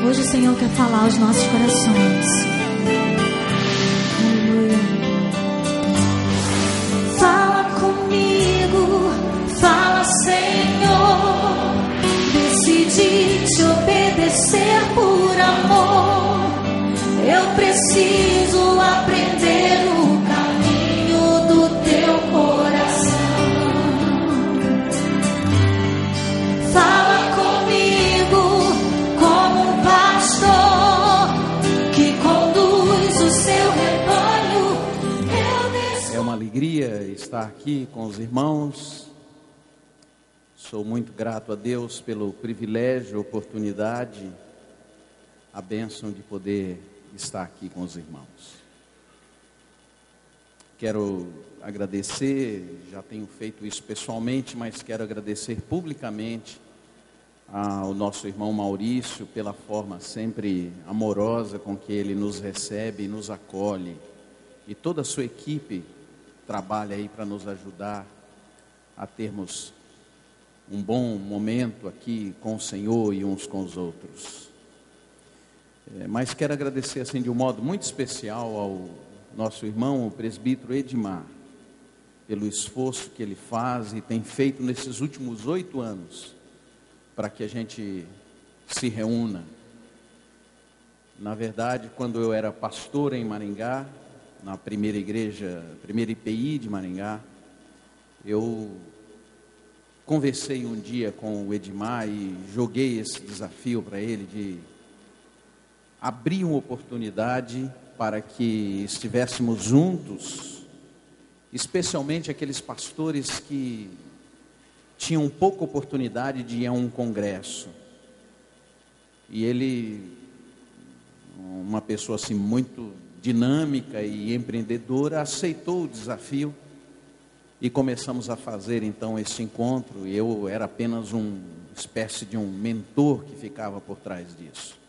Hoje o Senhor quer falar aos nossos corações. Aleluia. Fala comigo, fala, Senhor. Decidi te obedecer por amor. Eu preciso aprender o caminho do teu coração. Fala comigo como um pastor que conduz o seu rebanho. É uma alegria estar aqui com os irmãos. Sou muito grato a Deus pelo privilégio, oportunidade, a bênção de poder estar aqui com os irmãos. Quero agradecer, já tenho feito isso pessoalmente, mas quero agradecer publicamente ao nosso irmão Maurício pela forma sempre amorosa com que ele nos recebe e nos acolhe. E toda a sua equipe trabalha aí para nos ajudar a termos um bom momento aqui com o Senhor e uns com os outros. Mas quero agradecer assim de um modo muito especial ao nosso irmão, o presbítero Edmar, pelo esforço que ele faz e tem feito nesses últimos 8 anos para que a gente se reúna. Na verdade, quando eu era pastor em Maringá, na primeira igreja, primeira IPI de Maringá, eu conversei um dia com o Edmar e joguei esse desafio para ele de abrir uma oportunidade para que estivéssemos juntos, especialmente aqueles pastores que tinham pouca oportunidade de ir a um congresso. E ele, uma pessoa assim muito dinâmica e empreendedora, aceitou o desafio e começamos a fazer então esse encontro. Eu era apenas uma espécie de um mentor que ficava por trás disso.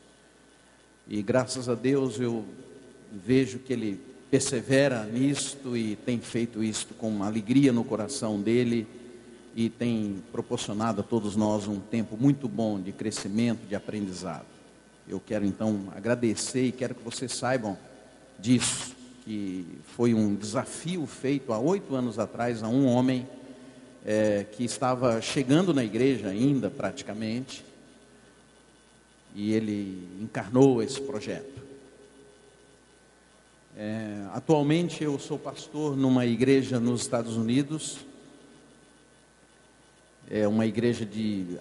E graças a Deus eu vejo que ele persevera nisto e tem feito isto com alegria no coração dele e tem proporcionado a todos nós um tempo muito bom de crescimento, de aprendizado. Eu quero então agradecer e quero que vocês saibam disso, que foi um desafio feito há 8 anos atrás a um homem que estava chegando na igreja ainda praticamente, e ele encarnou esse projeto. Atualmente eu sou pastor numa igreja nos Estados Unidos, é uma igreja de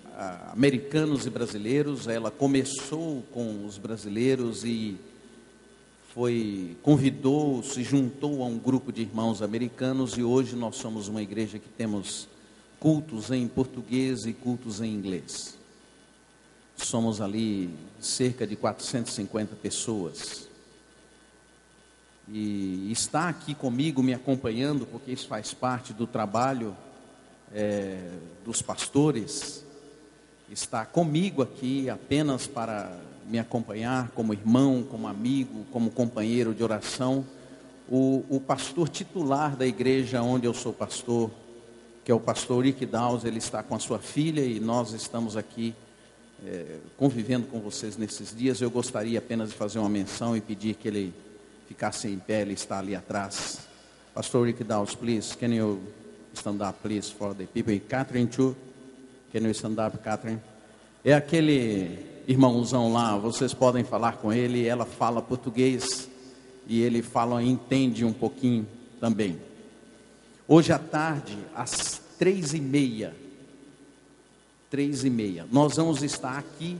americanos e brasileiros. Ela começou com os brasileiros e se juntou a um grupo de irmãos americanos, e hoje nós somos uma igreja que temos cultos em português e cultos em inglês. Somos ali cerca de 450 pessoas. E está aqui comigo, me acompanhando, porque isso faz parte do trabalho dos pastores. Está comigo aqui apenas para me acompanhar como irmão, como amigo, como companheiro de oração, o pastor titular da igreja onde eu sou pastor, que é o pastor Rick Dawes. Ele está com a sua filha e nós estamos aqui convivendo com vocês nesses dias. Eu gostaria apenas de fazer uma menção e pedir que ele ficasse em pé. Ele está ali atrás. Pastor Rick Dawes, please, can you stand up, please, for the people? Catherine too, can you stand up, Catherine? É aquele irmãozão lá, vocês podem falar com ele. Ela fala português e ele entende um pouquinho também. Hoje à tarde, às 3h30, nós vamos estar aqui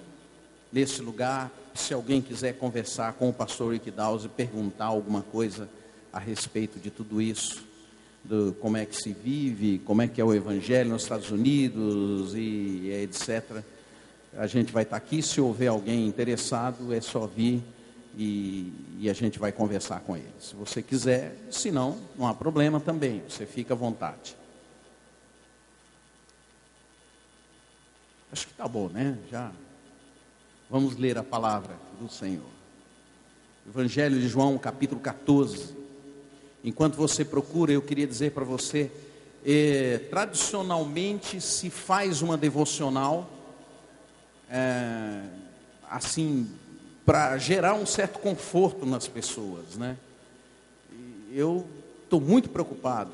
nesse lugar. Se alguém quiser conversar com o pastor Rick Dawes e perguntar alguma coisa a respeito de tudo isso, como é que se vive, como é que é o evangelho nos Estados Unidos e etc., a gente vai estar aqui. Se houver alguém interessado, é só vir e a gente vai conversar com ele. Se você quiser, se não, não há problema também, você fica à vontade. Acho que está bom, né? Já vamos ler a palavra do Senhor. Evangelho de João, capítulo 14. Enquanto você procura, eu queria dizer para você Tradicionalmente se faz uma devocional, assim, para gerar um certo conforto nas pessoas, né? E eu estou muito preocupado,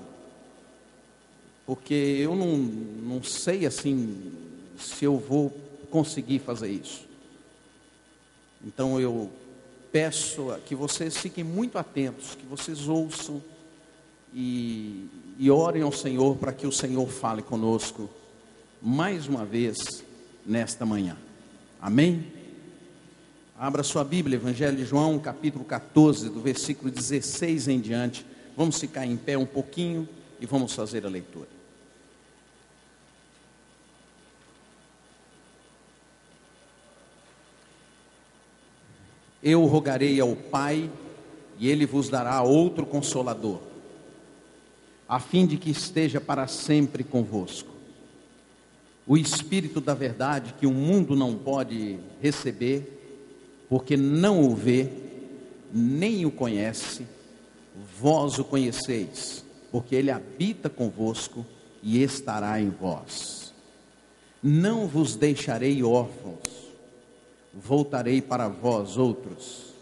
porque eu não sei, assim, se eu vou conseguir fazer isso. Então eu peço que vocês fiquem muito atentos, que vocês ouçam e orem ao Senhor para que o Senhor fale conosco mais uma vez nesta manhã. Amém? Abra sua Bíblia, Evangelho de João, capítulo 14, do versículo 16 em diante. Vamos ficar em pé um pouquinho e vamos fazer a leitura. Eu rogarei ao Pai, e Ele vos dará outro Consolador, a fim de que esteja para sempre convosco. O Espírito da verdade, que o mundo não pode receber, porque não o vê, nem o conhece, vós o conheceis, porque Ele habita convosco e estará em vós. Não vos deixarei órfãos, voltarei para vós outros.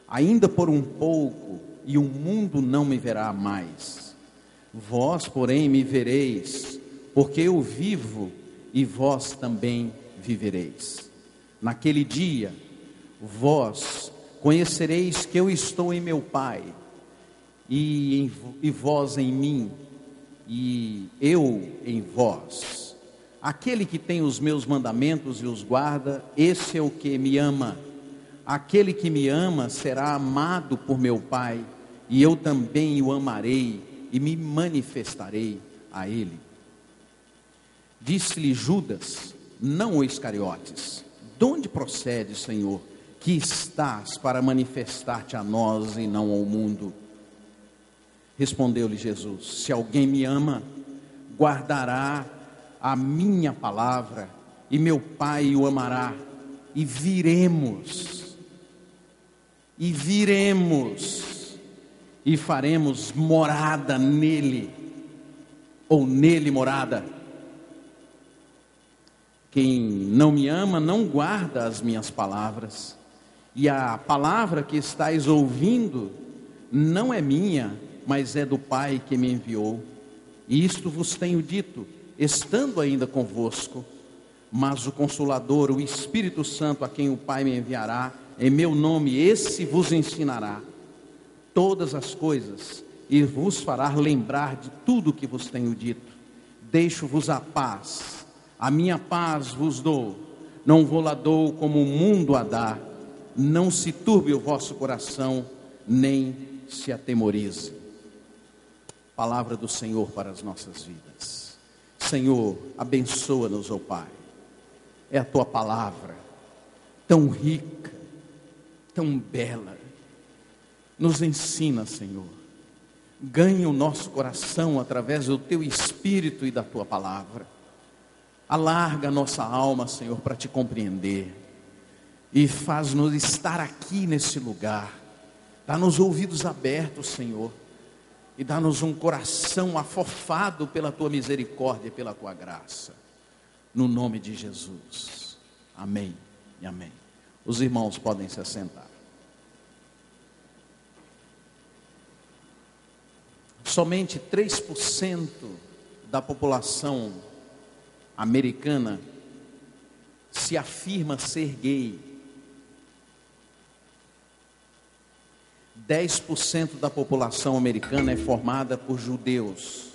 Ainda por um pouco, e o mundo não me verá mais. Vós, porém, me vereis, porque eu vivo, e vós também vivereis. Naquele dia, vós conhecereis que eu estou em meu Pai, e vós em mim, e eu em vós. Aquele que tem os meus mandamentos e os guarda, esse é o que me ama. Aquele que me ama será amado por meu Pai, e eu também o amarei e me manifestarei a ele. Disse-lhe Judas, não o Iscariotes: de onde procede, Senhor, que estás para manifestar-te a nós e não ao mundo? Respondeu-lhe Jesus: se alguém me ama, guardará a minha palavra, e meu Pai o amará, e viremos, e faremos morada nele, ou nele morada. Quem não me ama não guarda as minhas palavras, e a palavra que estáis ouvindo não é minha, mas é do Pai que me enviou. E isto vos tenho dito, estando ainda convosco. Mas o Consolador, o Espírito Santo, a quem o Pai me enviará, em meu nome, esse vos ensinará todas as coisas, e vos fará lembrar de tudo o que vos tenho dito. Deixo-vos a paz, a minha paz vos dou, não vou-la dou como o mundo a dá. Não se turbe o vosso coração, nem se atemorize. Palavra do Senhor para as nossas vidas. Senhor, abençoa-nos, ó Pai. É a Tua palavra, tão rica, tão bela. Nos ensina, Senhor. Ganha o nosso coração através do Teu Espírito e da Tua palavra. Alarga a nossa alma, Senhor, para Te compreender. E faz-nos estar aqui nesse lugar. Dá-nos ouvidos abertos, Senhor. E dá-nos um coração afofado pela Tua misericórdia e pela Tua graça. No nome de Jesus. Amém e amém. Os irmãos podem se assentar. Somente 3% da população americana se afirma ser gay. 10% da população americana é formada por judeus.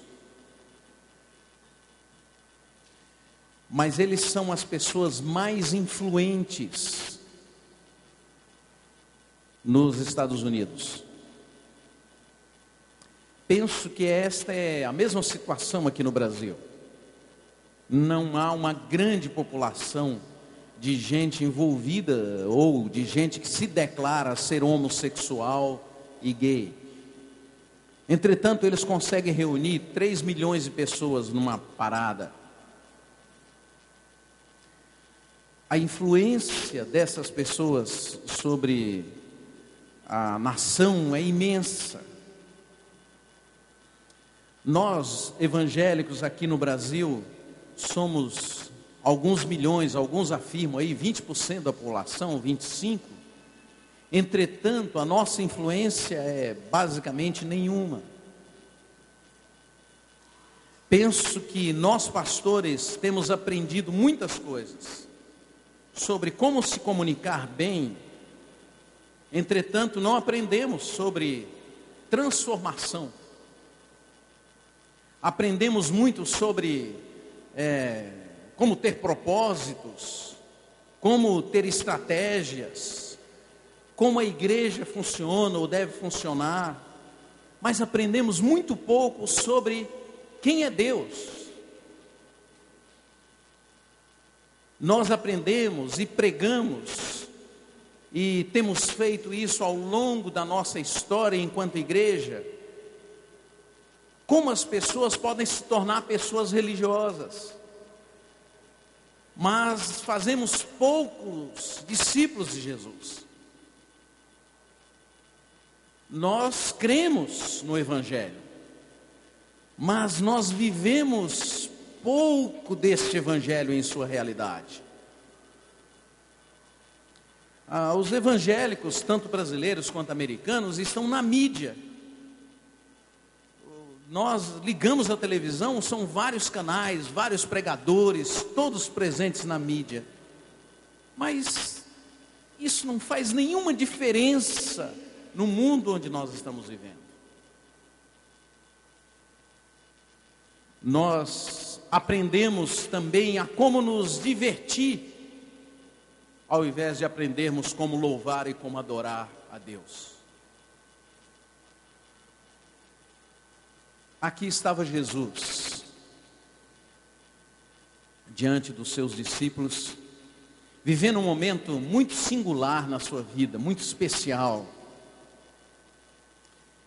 Mas eles são as pessoas mais influentes nos Estados Unidos. Penso que esta é a mesma situação aqui no Brasil. Não há uma grande população de gente envolvida ou de gente que se declara ser homossexual e gay. Entretanto, eles conseguem reunir 3 milhões de pessoas numa parada. A influência dessas pessoas sobre a nação é imensa. Nós, evangélicos aqui no Brasil, somos alguns milhões, alguns afirmam aí 20% da população, 25%. Entretanto, a nossa influência é basicamente nenhuma. Penso que nós, pastores, temos aprendido muitas coisas sobre como se comunicar bem. Entretanto, não aprendemos sobre transformação. Aprendemos muito sobre como ter propósitos, como ter estratégias, como a igreja funciona ou deve funcionar, mas aprendemos muito pouco sobre quem é Deus. Nós aprendemos e pregamos, e temos feito isso ao longo da nossa história enquanto igreja, como as pessoas podem se tornar pessoas religiosas, mas fazemos poucos discípulos de Jesus. Nós cremos no Evangelho, mas nós vivemos pouco deste Evangelho em sua realidade. Os evangélicos, tanto brasileiros quanto americanos, estão na mídia. Nós ligamos a televisão, são vários canais, vários pregadores, todos presentes na mídia. Mas isso não faz nenhuma diferença no mundo onde nós estamos vivendo. Nós aprendemos também a como nos divertir, ao invés de aprendermos como louvar e como adorar a Deus. Aqui estava Jesus, diante dos seus discípulos, vivendo um momento muito singular na sua vida, muito especial.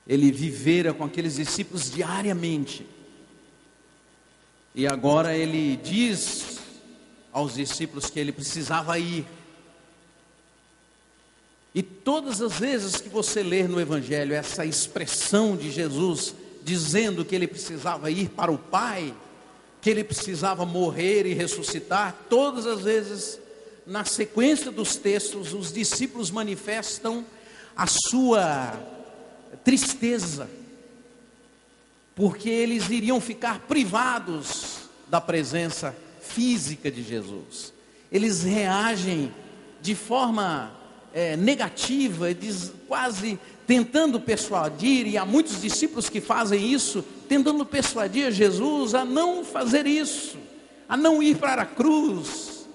Ele vivera com aqueles discípulos diariamente. E agora ele diz aos discípulos que ele precisava ir. E todas as vezes que você ler no Evangelho essa expressão de Jesus dizendo que ele precisava ir para o Pai, que ele precisava morrer e ressuscitar, todas as vezes, na sequência dos textos, os discípulos manifestam a sua tristeza, porque eles iriam ficar privados da presença física de Jesus. Eles reagem de forma negativa, quase tentando persuadir, e há muitos discípulos que fazem isso, tentando persuadir Jesus a não fazer isso, a não ir para a cruz,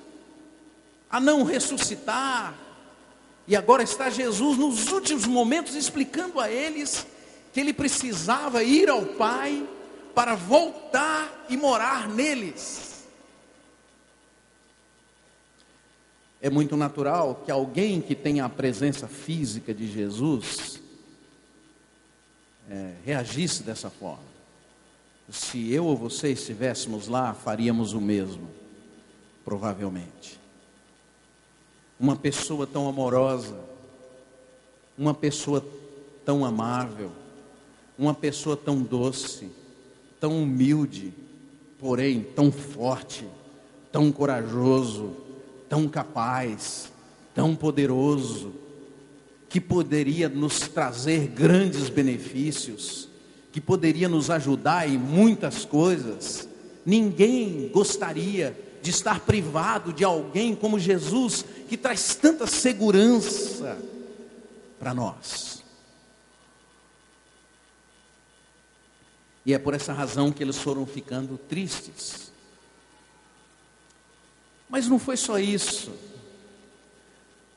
a não ressuscitar. E agora está Jesus nos últimos momentos explicando a eles que ele precisava ir ao Pai para voltar e morar neles. É muito natural que alguém que tenha a presença física de Jesus reagisse dessa forma. Se eu ou você estivéssemos lá, faríamos o mesmo, provavelmente. Uma pessoa tão amorosa, uma pessoa tão amável, uma pessoa tão doce, tão humilde, porém tão forte, tão corajoso, tão capaz, tão poderoso, que poderia nos trazer grandes benefícios, que poderia nos ajudar em muitas coisas. Ninguém gostaria de estar privado de alguém como Jesus, que traz tanta segurança para nós. E é por essa razão que eles foram ficando tristes. Mas não foi só isso.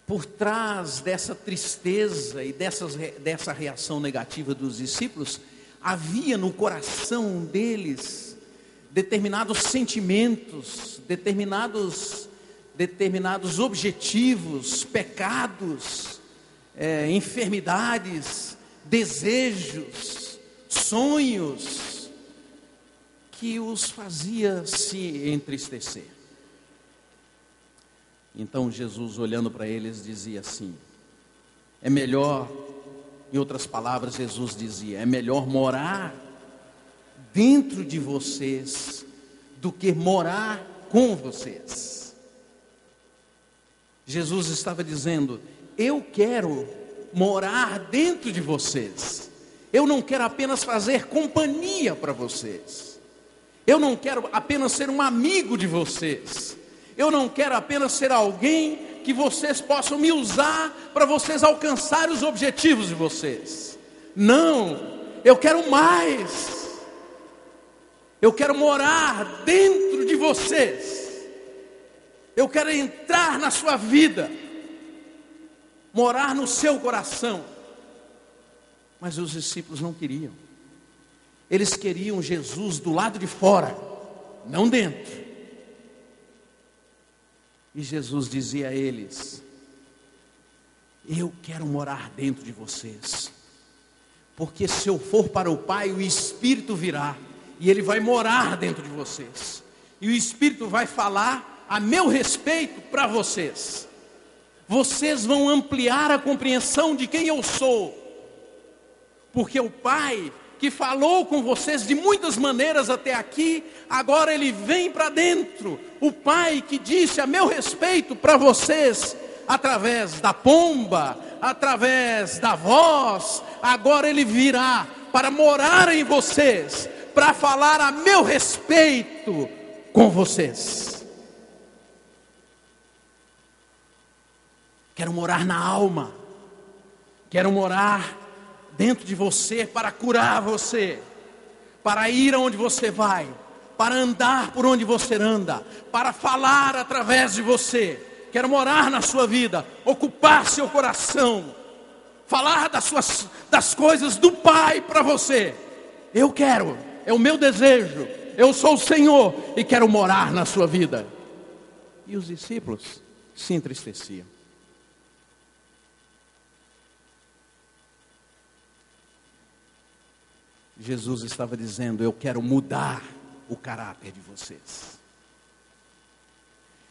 Por trás dessa tristeza e dessa reação negativa dos discípulos, havia no coração deles determinados sentimentos, determinados objetivos, pecados, enfermidades, desejos, sonhos, que os fazia se entristecer. Então Jesus, olhando para eles, dizia assim: é melhor, em outras palavras, Jesus dizia, é melhor morar dentro de vocês do que morar com vocês. Jesus estava dizendo: eu quero morar dentro de vocês. Eu não quero apenas fazer companhia para vocês. Eu não quero apenas ser um amigo de vocês. Eu não quero apenas ser alguém que vocês possam me usar para vocês alcançarem os objetivos de vocês. Não, eu quero mais. Eu quero morar dentro de vocês. Eu quero entrar na sua vida, morar no seu coração. Mas os discípulos não queriam. Eles queriam Jesus do lado de fora, não dentro. E Jesus dizia a eles: eu quero morar dentro de vocês, porque se eu for para o Pai, o Espírito virá, e Ele vai morar dentro de vocês, e o Espírito vai falar a meu respeito para vocês. Vocês vão ampliar a compreensão de quem eu sou, porque o Pai que falou com vocês de muitas maneiras até aqui, agora Ele vem para dentro. O Pai que disse a meu respeito para vocês, através da pomba, através da voz, agora Ele virá para morar em vocês, para falar a meu respeito com vocês. Quero morar na alma, quero morar dentro de você para curar você, para ir aonde você vai, para andar por onde você anda, para falar através de você. Quero morar na sua vida, ocupar seu coração, falar das coisas do Pai para você. Eu quero, é o meu desejo. Eu sou o Senhor e quero morar na sua vida. E os discípulos se entristeciam. Jesus estava dizendo: eu quero mudar o caráter de vocês.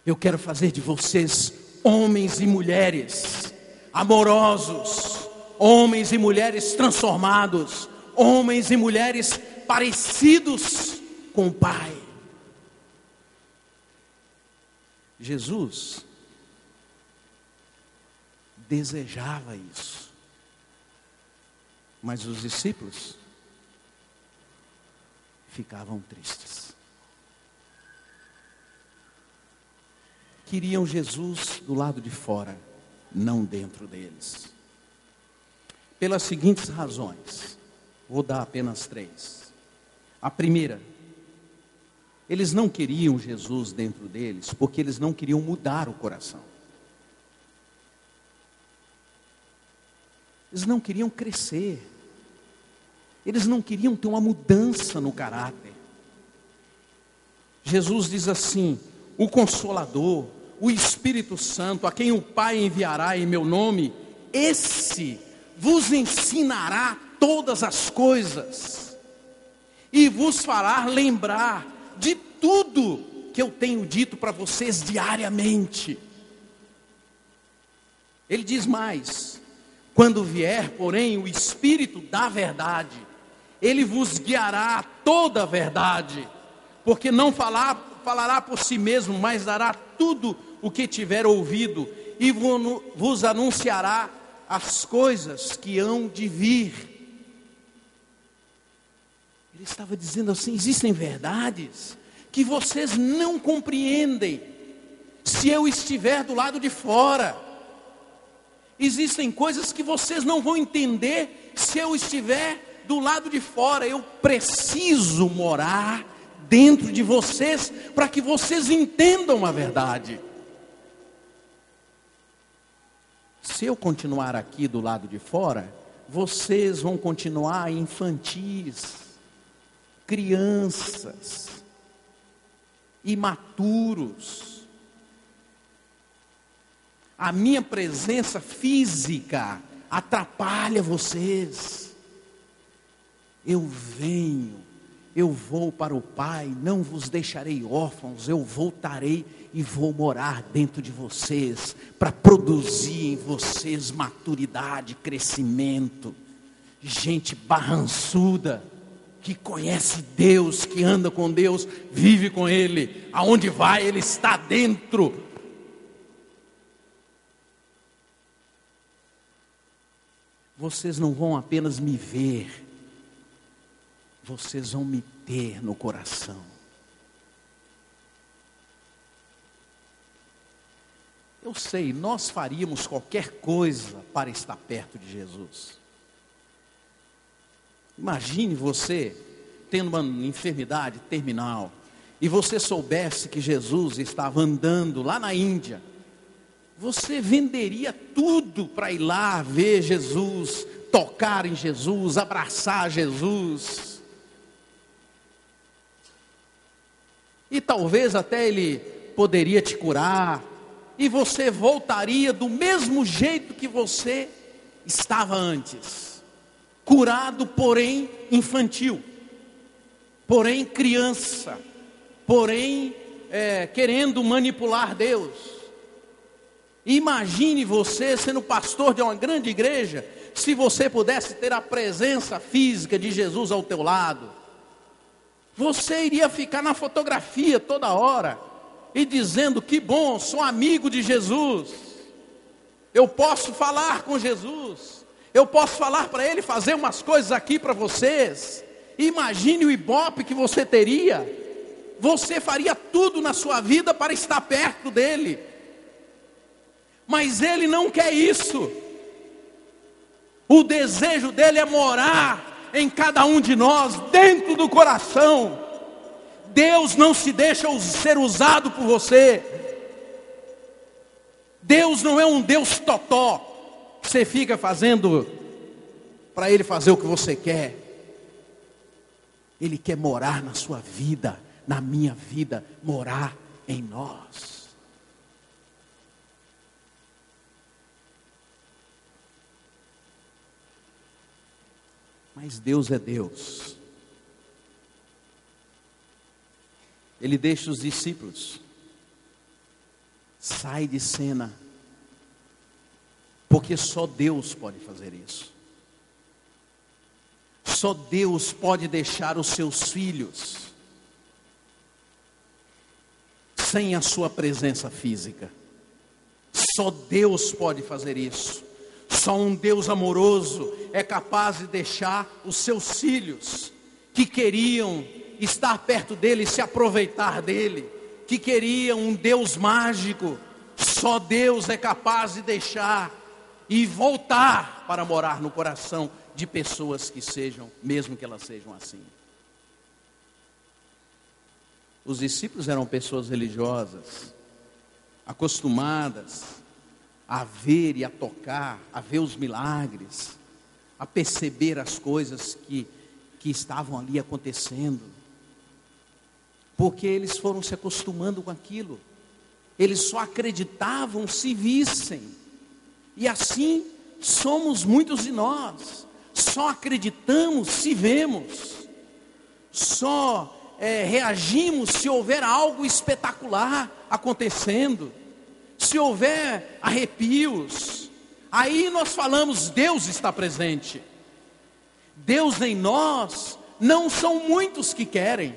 Eu quero fazer de vocês homens e mulheres amorosos, homens e mulheres transformados, homens e mulheres parecidos com o Pai. Jesus desejava isso, mas os discípulos ficavam tristes. Queriam Jesus do lado de fora, não dentro deles. Pelas seguintes razões, vou dar apenas 3. A primeira, eles não queriam Jesus dentro deles, porque eles não queriam mudar o coração. Eles não queriam crescer. Eles não queriam ter uma mudança no caráter. Jesus diz assim: o Consolador, o Espírito Santo, a quem o Pai enviará em meu nome, esse vos ensinará todas as coisas, e vos fará lembrar de tudo que eu tenho dito para vocês diariamente. Ele diz mais: quando vier, porém, o Espírito da verdade, Ele vos guiará a toda a verdade, porque não falará por si mesmo, mas dará tudo o que tiver ouvido, e vos anunciará as coisas que hão de vir. Ele estava dizendo assim: existem verdades que vocês não compreendem se eu estiver do lado de fora. Existem coisas que vocês não vão entender se eu estiver do lado de fora. Eu preciso morar dentro de vocês para que vocês entendam a verdade. Se eu continuar aqui do lado de fora, vocês vão continuar infantis, crianças, imaturos. A minha presença física atrapalha vocês. Eu venho, eu vou para o Pai, não vos deixarei órfãos, eu voltarei e vou morar dentro de vocês, para produzir em vocês maturidade, crescimento. Gente barrançuda, que conhece Deus, que anda com Deus, vive com Ele, aonde vai, Ele está dentro. Vocês não vão apenas me ver, vocês vão me ter no coração. Eu sei, nós faríamos qualquer coisa para estar perto de Jesus. Imagine você tendo uma enfermidade terminal e você soubesse que Jesus estava andando lá na Índia. Você venderia tudo para ir lá ver Jesus, tocar em Jesus, abraçar Jesus. E talvez até Ele poderia te curar. E você voltaria do mesmo jeito que você estava antes. Curado, porém infantil. Porém criança. Porém querendo manipular Deus. Imagine você sendo pastor de uma grande igreja, se você pudesse ter a presença física de Jesus ao teu lado. Você iria ficar na fotografia toda hora e dizendo: que bom, sou amigo de Jesus. Eu posso falar com Jesus. Eu posso falar para Ele, fazer umas coisas aqui para vocês. Imagine o ibope que você teria. Você faria tudo na sua vida para estar perto dEle. Mas Ele não quer isso. O desejo dEle é morar em cada um de nós, dentro do coração. Deus não se deixa ser usado por você. Deus não é um Deus totó, que você fica fazendo para Ele fazer o que você quer. Ele quer morar na sua vida, na minha vida, morar em nós. Mas Deus é Deus. Ele deixa os discípulos. Sai de cena. Porque só Deus pode fazer isso. Só Deus pode deixar os seus filhos sem a sua presença física. Só Deus pode fazer isso. Só um Deus amoroso é capaz de deixar os seus filhos, que queriam estar perto dele, se aproveitar dele, que queriam um Deus mágico, só Deus é capaz de deixar e voltar para morar no coração de pessoas que sejam, mesmo que elas sejam assim. Os discípulos eram pessoas religiosas, acostumadas a ver e a tocar, a ver os milagres, a perceber as coisas que estavam ali acontecendo. Porque eles foram se acostumando com aquilo. Eles só acreditavam se vissem. E assim somos muitos de nós. Só acreditamos se vemos. Só reagimos se houver algo espetacular acontecendo. Se houver arrepios, aí nós falamos: Deus está presente. Deus em nós, não são muitos que querem.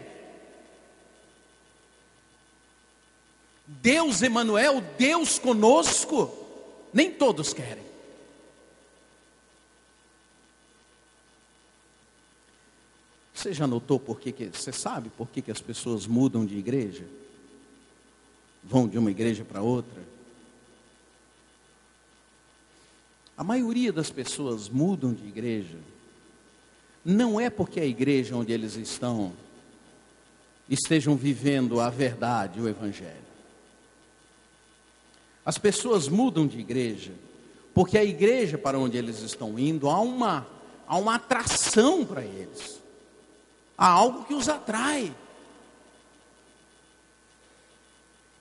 Deus Emanuel, Deus conosco, nem todos querem. Você já notou você sabe por que as pessoas mudam de igreja? Vão de uma igreja para outra? A maioria das pessoas mudam de igreja, não é porque a igreja onde eles estejam vivendo a verdade, o evangelho. As pessoas mudam de igreja, porque a igreja para onde eles estão indo, há uma atração para eles. Há algo que os atrai.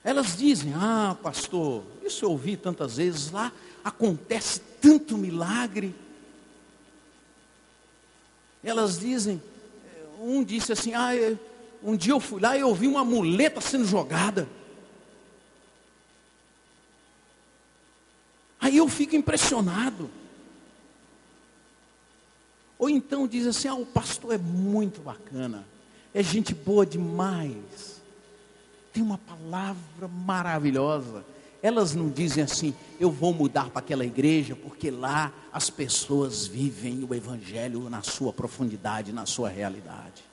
Elas dizem: ah, pastor, isso eu ouvi tantas vezes, lá acontece tanto milagre. Elas dizem, um disse assim: um dia eu fui lá e eu vi uma muleta sendo jogada. Aí eu fico impressionado. Ou então diz assim: o pastor é muito bacana, é gente boa demais, tem uma palavra maravilhosa. Elas não dizem assim: eu vou mudar para aquela igreja porque lá as pessoas vivem o evangelho na sua profundidade, na sua realidade.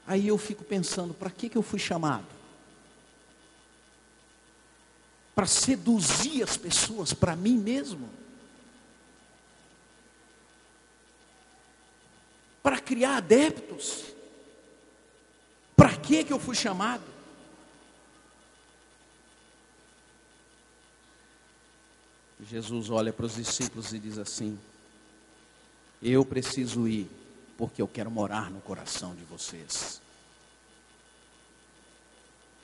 Aí eu fico pensando, para que eu fui chamado? Para seduzir as pessoas para mim mesmo? Para criar adeptos? Para que eu fui chamado? Jesus olha para os discípulos e diz assim: eu preciso ir, porque eu quero morar no coração de vocês.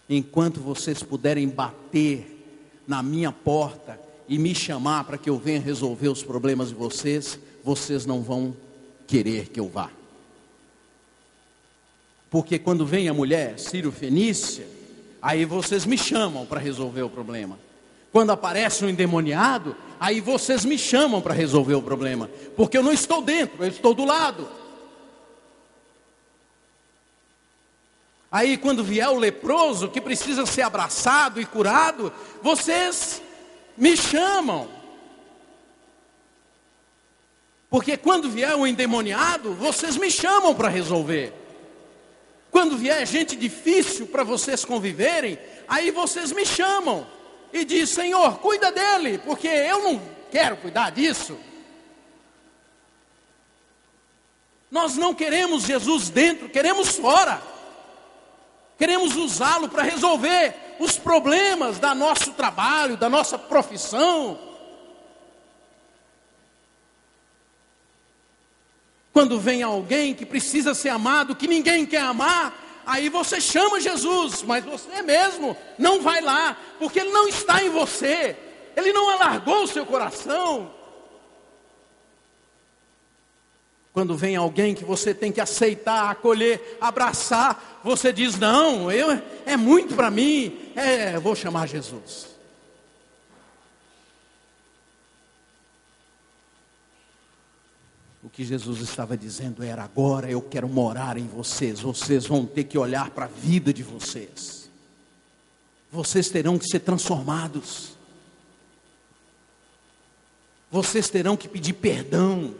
Enquanto vocês puderem bater na minha porta e me chamar para que eu venha resolver os problemas de vocês, vocês não vão querer que eu vá. Porque quando vem a mulher sírio-fenícia, aí vocês me chamam para resolver o problema. Quando aparece um endemoniado, aí vocês me chamam para resolver o problema. Porque eu não estou dentro, eu estou do lado. Aí quando vier o leproso que precisa ser abraçado e curado, vocês me chamam. Porque quando vier o endemoniado, vocês me chamam para resolver. Quando vier gente difícil para vocês conviverem, aí vocês me chamam. E diz: Senhor, cuida dele, porque eu não quero cuidar disso. Nós não queremos Jesus dentro, queremos fora. Queremos usá-lo para resolver os problemas do nosso trabalho, da nossa profissão. Quando vem alguém que precisa ser amado, que ninguém quer amar, aí você chama Jesus, mas você mesmo não vai lá, porque Ele não está em você, Ele não alargou o seu coração. Quando vem alguém que você tem que aceitar, acolher, abraçar, você diz: não, é muito para mim, vou chamar Jesus. O que Jesus estava dizendo era: agora eu quero morar em vocês, vocês vão ter que olhar para a vida de vocês, vocês terão que ser transformados, vocês terão que pedir perdão,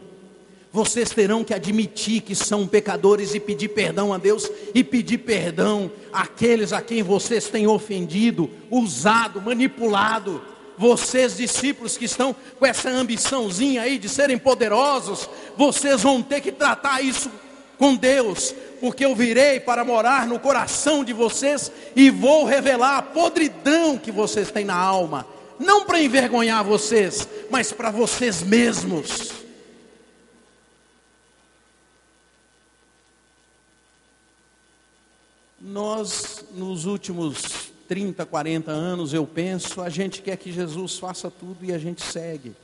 vocês terão que admitir que são pecadores e pedir perdão a Deus, e pedir perdão àqueles a quem vocês têm ofendido, usado, manipulado. Vocês, discípulos que estão com essa ambiçãozinha aí de serem poderosos, vocês vão ter que tratar isso com Deus, porque eu virei para morar no coração de vocês e vou revelar a podridão que vocês têm na alma, não para envergonhar vocês, mas para vocês mesmos. Nós, nos últimos 30, 40 anos, eu penso, a gente quer que Jesus faça tudo e a gente segue.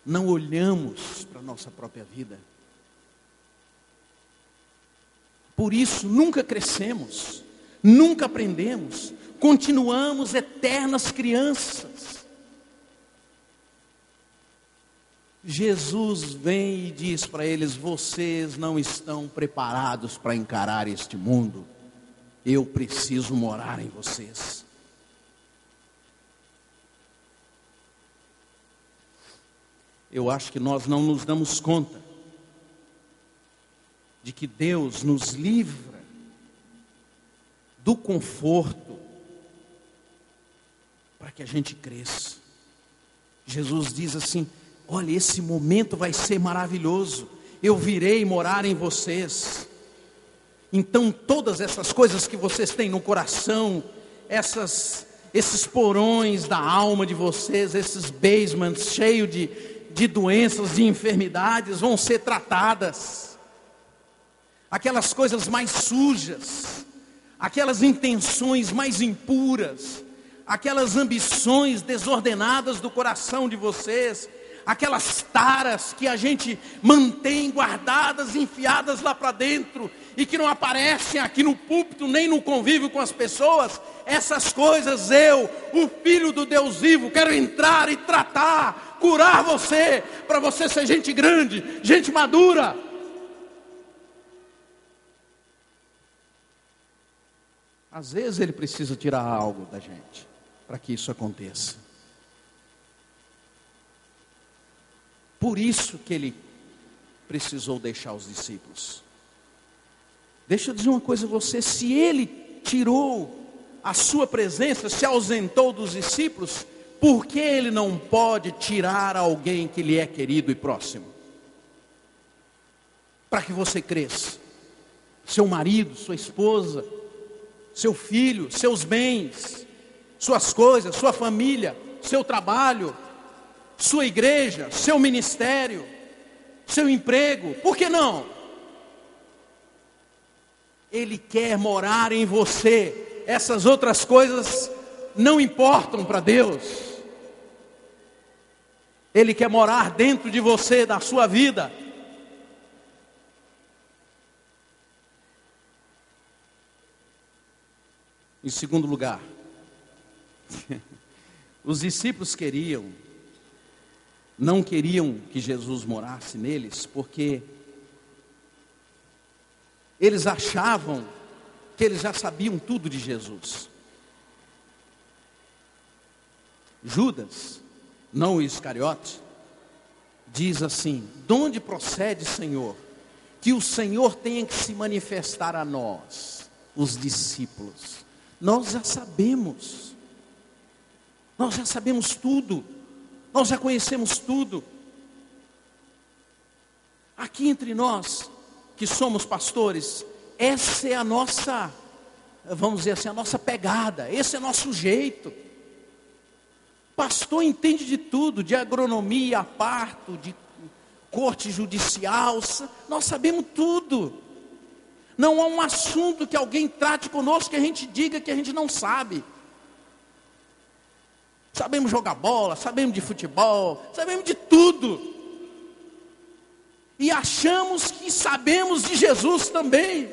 Não olhamos para a nossa própria vida. Por isso, nunca crescemos, nunca aprendemos, continuamos eternas crianças. Jesus vem e diz para eles: vocês não estão preparados para encarar este mundo. Eu preciso morar em vocês. Eu acho que nós não nos damos conta de que Deus nos livra do conforto para que a gente cresça. Jesus diz assim: olha, esse momento vai ser maravilhoso. Eu virei morar em vocês. Então todas essas coisas que vocês têm no coração, esses porões da alma de vocês, esses basements cheios de doenças, de enfermidades, vão ser tratadas. Aquelas coisas mais sujas, aquelas intenções mais impuras, aquelas ambições desordenadas do coração de vocês, aquelas taras que a gente mantém guardadas, enfiadas lá para dentro, e que não aparecem aqui no púlpito, nem no convívio com as pessoas, essas coisas eu, o Filho do Deus vivo, quero entrar e tratar, curar você, para você ser gente grande, gente madura. Às vezes Ele precisa tirar algo da gente, para que isso aconteça. Por isso que Ele precisou deixar os discípulos. Deixa eu dizer uma coisa a você, se Ele tirou a sua presença, se ausentou dos discípulos, por que Ele não pode tirar alguém que lhe é querido e próximo? Para que você cresça. Seu marido, sua esposa, seu filho, seus bens, suas coisas, sua família, seu trabalho, sua igreja, seu ministério, seu emprego, por que não? Ele quer morar em você. Essas outras coisas não importam para Deus. Ele quer morar dentro de você, da sua vida. Em segundo lugar, os discípulos não queriam que Jesus morasse neles, porque eles achavam que eles já sabiam tudo de Jesus. Judas, não o Iscariote, diz assim: de onde procede, Senhor, que o Senhor tenha que se manifestar a nós, os discípulos? Nós já sabemos tudo, nós já conhecemos tudo. Aqui entre nós, que somos pastores, essa é a nossa, vamos dizer assim, a nossa pegada, esse é nosso jeito. Pastor entende de tudo, de agronomia, parto, de corte judicial, nós sabemos tudo. Não há um assunto que alguém trate conosco que a gente diga que a gente não sabe. Sabemos jogar bola, sabemos de futebol, sabemos de tudo. E achamos que sabemos de Jesus também.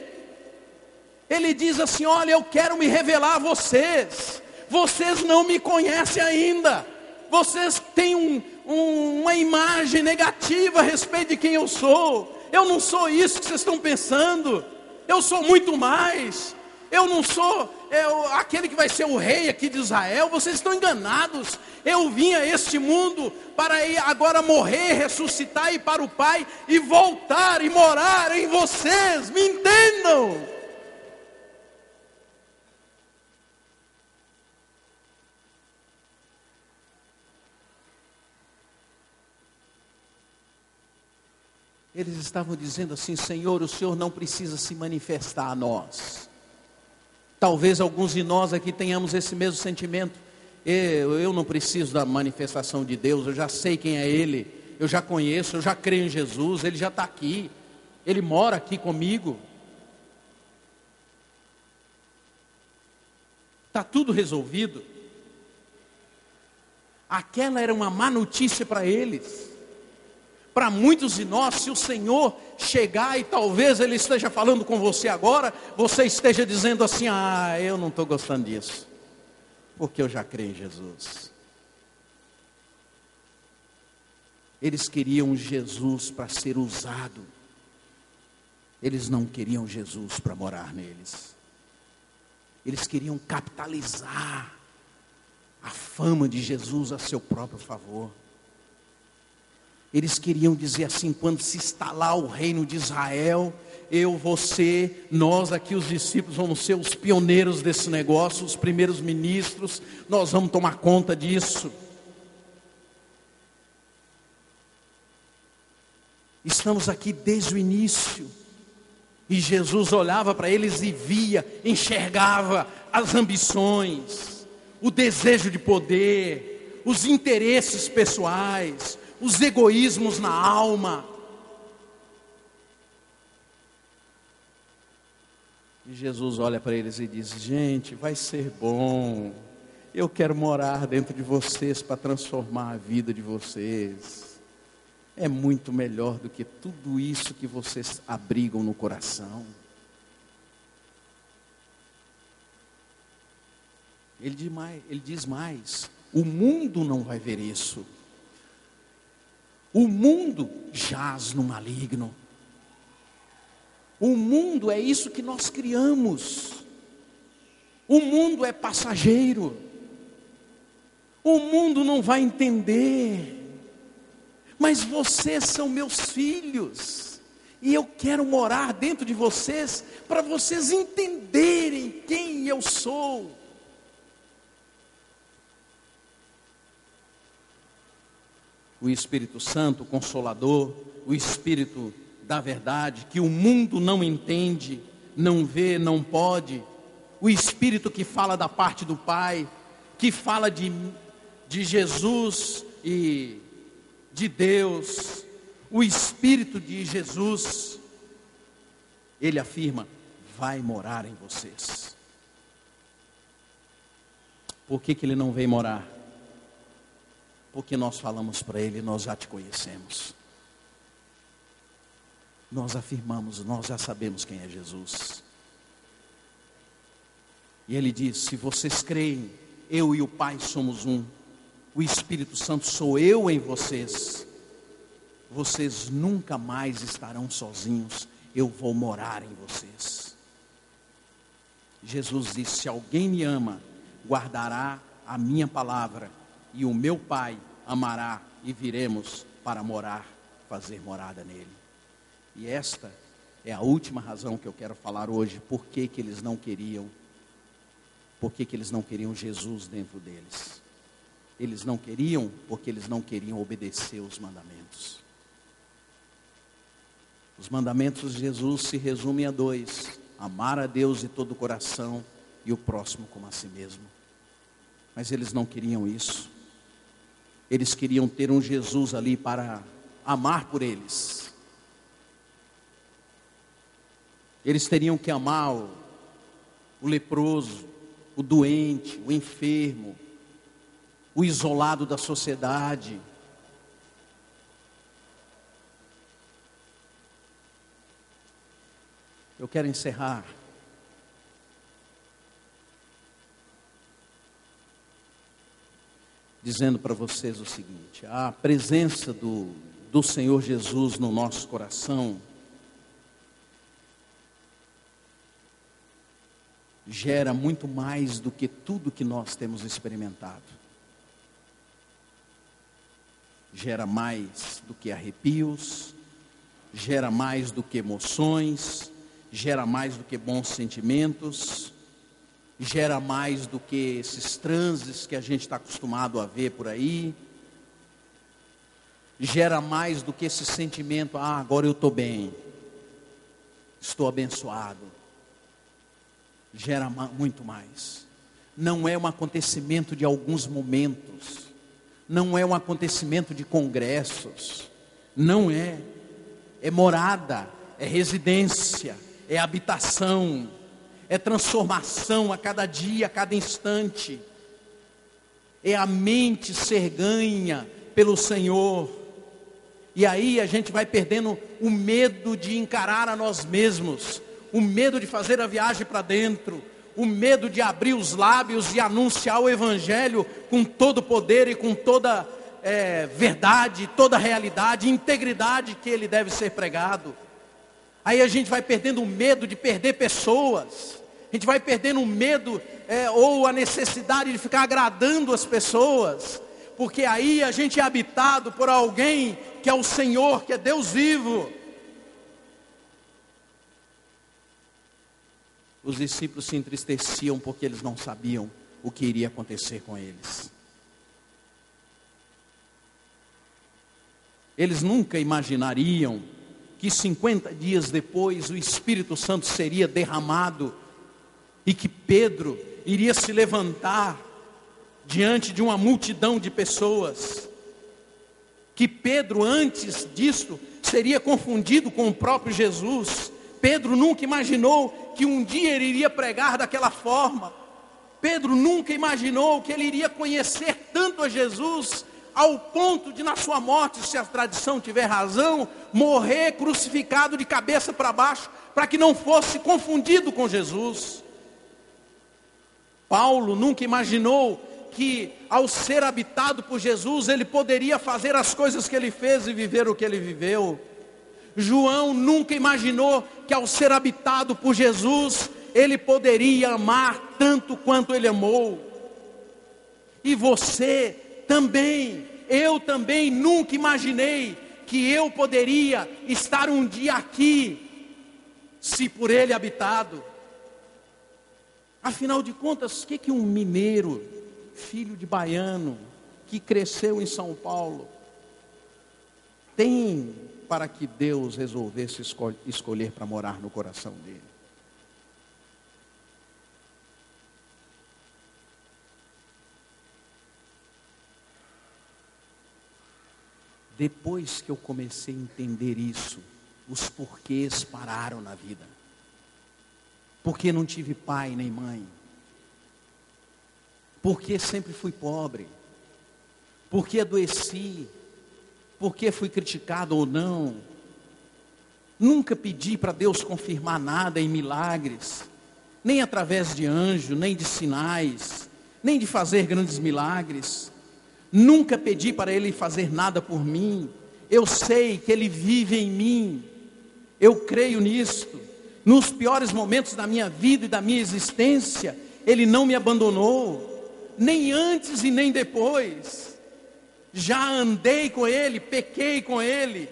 Ele diz assim: olha, eu quero me revelar a vocês. Vocês não me conhecem ainda. Vocês têm uma imagem negativa a respeito de quem eu sou. Eu não sou isso que vocês estão pensando. Eu sou muito mais. Eu não sou aquele que vai ser o rei aqui de Israel. Vocês estão enganados. Eu vim a este mundo para ir agora morrer, ressuscitar e ir para o Pai e voltar e morar em vocês. Me entendam. Eles estavam dizendo assim: Senhor, o Senhor não precisa se manifestar a nós. Talvez alguns de nós aqui tenhamos esse mesmo sentimento. Eu não preciso da manifestação de Deus, eu já sei quem é Ele, eu já conheço, eu já creio em Jesus, Ele já está aqui, Ele mora aqui comigo. Está tudo resolvido. Aquela era uma má notícia para eles. Para muitos de nós, se o Senhor chegar e talvez Ele esteja falando com você agora, você esteja dizendo assim: ah, eu não estou gostando disso, porque eu já creio em Jesus. Eles queriam Jesus para ser usado. Eles não queriam Jesus para morar neles. Eles queriam capitalizar a fama de Jesus a seu próprio favor. Eles queriam dizer assim: quando se instalar o reino de Israel, eu, você, nós aqui os discípulos vamos ser os pioneiros desse negócio, os primeiros ministros, nós vamos tomar conta disso. Estamos aqui desde o início. E Jesus olhava para eles e via, enxergava as ambições, o desejo de poder, os interesses pessoais, os egoísmos na alma. E Jesus olha para eles e diz: gente, vai ser bom. Eu quero morar dentro de vocês para transformar a vida de vocês. É muito melhor do que tudo isso que vocês abrigam no coração. Ele diz mais: o mundo não vai ver isso. O mundo jaz no maligno. O mundo é isso que nós criamos. O mundo é passageiro. O mundo não vai entender. Mas vocês são meus filhos. E eu quero morar dentro de vocês, para vocês entenderem quem eu sou. O Espírito Santo, o Consolador, o Espírito da verdade, que o mundo não entende, não vê, não pode. O Espírito que fala da parte do Pai, que fala de Jesus e de Deus. O Espírito de Jesus, ele afirma, vai morar em vocês. Por que ele não vem morar? Porque nós falamos para ele, nós já te conhecemos. Nós afirmamos, nós já sabemos quem é Jesus. E ele diz, se vocês creem, eu e o Pai somos um. O Espírito Santo sou eu em vocês. Vocês nunca mais estarão sozinhos. Eu vou morar em vocês. Jesus disse, se alguém me ama, guardará a minha palavra. E o meu Pai amará e viremos para morar, fazer morada nele. E esta é a última razão que eu quero falar hoje. Por que eles não queriam? Por que eles não queriam Jesus dentro deles? Eles não queriam porque eles não queriam obedecer os mandamentos. Os mandamentos de Jesus se resumem a 2. Amar a Deus de todo o coração e o próximo como a si mesmo. Mas eles não queriam isso. Eles queriam ter um Jesus ali para amar por eles. Eles teriam que amar o leproso, o doente, o enfermo, o isolado da sociedade. Eu quero encerrar dizendo para vocês o seguinte: a presença do Senhor Jesus no nosso coração gera muito mais do que tudo que nós temos experimentado. Gera mais do que arrepios, gera mais do que emoções, gera mais do que bons sentimentos, gera mais do que esses transes que a gente está acostumado a ver por aí, gera mais do que esse sentimento, agora eu estou bem, estou abençoado, gera muito mais. Não é um acontecimento de alguns momentos, não é um acontecimento de congressos, não é, é morada, é residência, é habitação, é transformação a cada dia, a cada instante. É a mente ser ganha pelo Senhor. E aí a gente vai perdendo o medo de encarar a nós mesmos, o medo de fazer a viagem para dentro, o medo de abrir os lábios e anunciar o Evangelho com todo o poder e com toda verdade, toda realidade, integridade que ele deve ser pregado. Aí a gente vai perdendo o medo de perder pessoas. A gente vai perdendo o medo ou a necessidade de ficar agradando as pessoas. Porque aí a gente é habitado por alguém que é o Senhor, que é Deus vivo. Os discípulos se entristeciam porque eles não sabiam o que iria acontecer com eles. Eles nunca imaginariam que 50 dias depois o Espírito Santo seria derramado e que Pedro iria se levantar diante de uma multidão de pessoas. Que Pedro antes disso seria confundido com o próprio Jesus. Pedro nunca imaginou que um dia ele iria pregar daquela forma. Pedro nunca imaginou que ele iria conhecer tanto a Jesus ao ponto de, na sua morte, se a tradição tiver razão, morrer crucificado de cabeça para baixo, para que não fosse confundido com Jesus. Paulo nunca imaginou que ao ser habitado por Jesus, ele poderia fazer as coisas que ele fez e viver o que ele viveu. João nunca imaginou que ao ser habitado por Jesus, ele poderia amar tanto quanto ele amou. E você também, eu também nunca imaginei que eu poderia estar um dia aqui, se por ele habitado. Afinal de contas, o que um mineiro, filho de baiano, que cresceu em São Paulo, tem para que Deus resolvesse escolher para morar no coração dele? Depois que eu comecei a entender isso, os porquês pararam na vida. Porque não tive pai nem mãe. Porque sempre fui pobre. Porque adoeci. Porque fui criticado ou não. Nunca pedi para Deus confirmar nada em milagres. Nem através de anjo, nem de sinais. Nem de fazer grandes milagres. Nunca pedi para Ele fazer nada por mim. Eu sei que Ele vive em mim. Eu creio nisto. Nos piores momentos da minha vida e da minha existência, Ele não me abandonou, nem antes e nem depois. Já andei com Ele, pequei com Ele,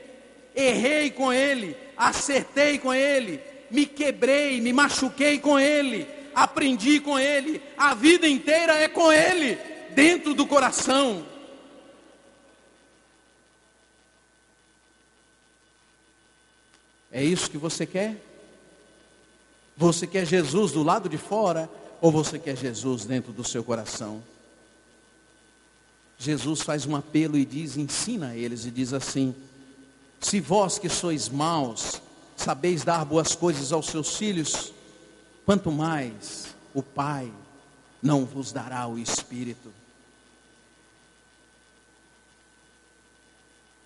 errei com Ele, acertei com Ele, me quebrei, me machuquei com Ele, aprendi com Ele. A vida inteira é com Ele, dentro do coração. É isso que você quer? Você quer Jesus do lado de fora, ou você quer Jesus dentro do seu coração? Jesus faz um apelo e diz, ensina a eles, e diz assim: se vós que sois maus, sabeis dar boas coisas aos seus filhos, quanto mais o Pai não vos dará o Espírito.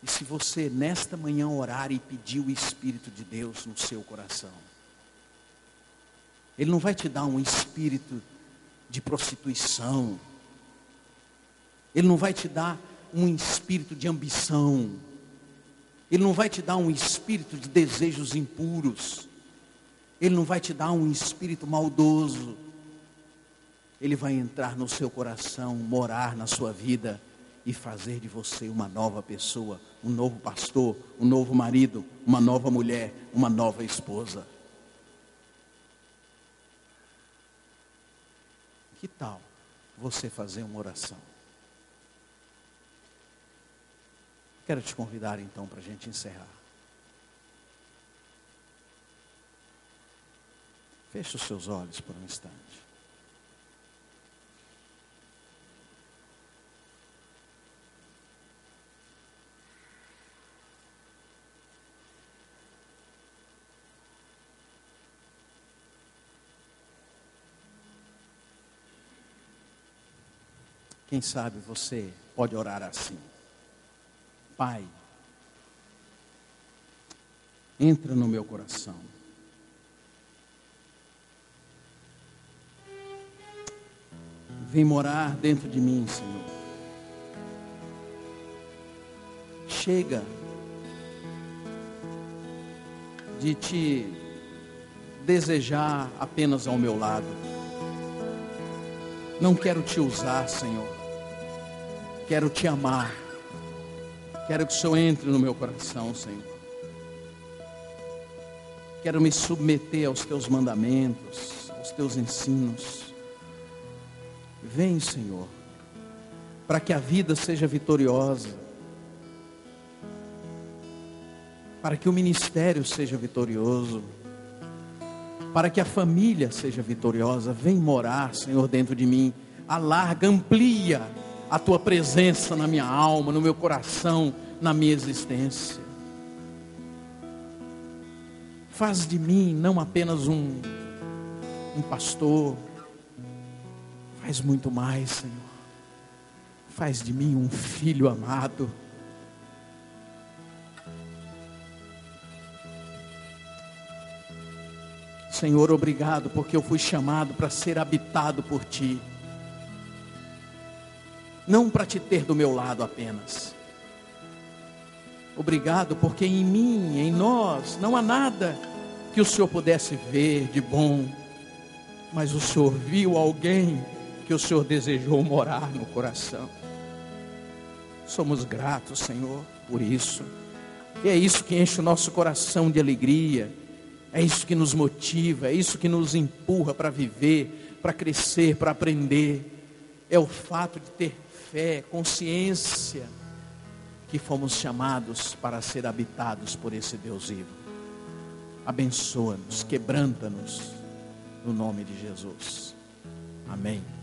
E se você nesta manhã orar e pedir o Espírito de Deus no seu coração, Ele não vai te dar um espírito de prostituição. Ele não vai te dar um espírito de ambição. Ele não vai te dar um espírito de desejos impuros. Ele não vai te dar um espírito maldoso. Ele vai entrar no seu coração, morar na sua vida e fazer de você uma nova pessoa, um novo pastor, um novo marido, uma nova mulher, uma nova esposa. Que tal você fazer uma oração? Quero te convidar então para a gente encerrar. Feche os seus olhos por um instante. Quem sabe você pode orar assim: Pai, entra no meu coração. Vem morar dentro de mim, Senhor. Chega de te desejar apenas ao meu lado. Não quero te usar, Senhor. Quero te amar. Quero que o Senhor entre no meu coração, Senhor. Quero me submeter aos teus mandamentos, aos teus ensinos. Vem, Senhor, para que a vida seja vitoriosa, para que o ministério seja vitorioso, para que a família seja vitoriosa. Vem morar, Senhor, dentro de mim. Alarga, amplia a tua presença na minha alma, no meu coração, na minha existência. Faz de mim não apenas um pastor. Faz muito mais, Senhor. Faz de mim um filho amado. Senhor, obrigado, porque eu fui chamado para ser habitado por Ti. Não para Te ter do meu lado apenas. Obrigado, porque em mim, em nós, não há nada que o Senhor pudesse ver de bom. Mas o Senhor viu alguém que o Senhor desejou morar no coração. Somos gratos, Senhor, por isso. E é isso que enche o nosso coração de alegria. É isso que nos motiva, é isso que nos empurra para viver, para crescer, para aprender. É o fato de ter fé, consciência, que fomos chamados para ser habitados por esse Deus vivo. Abençoa-nos, quebranta-nos, no nome de Jesus. Amém.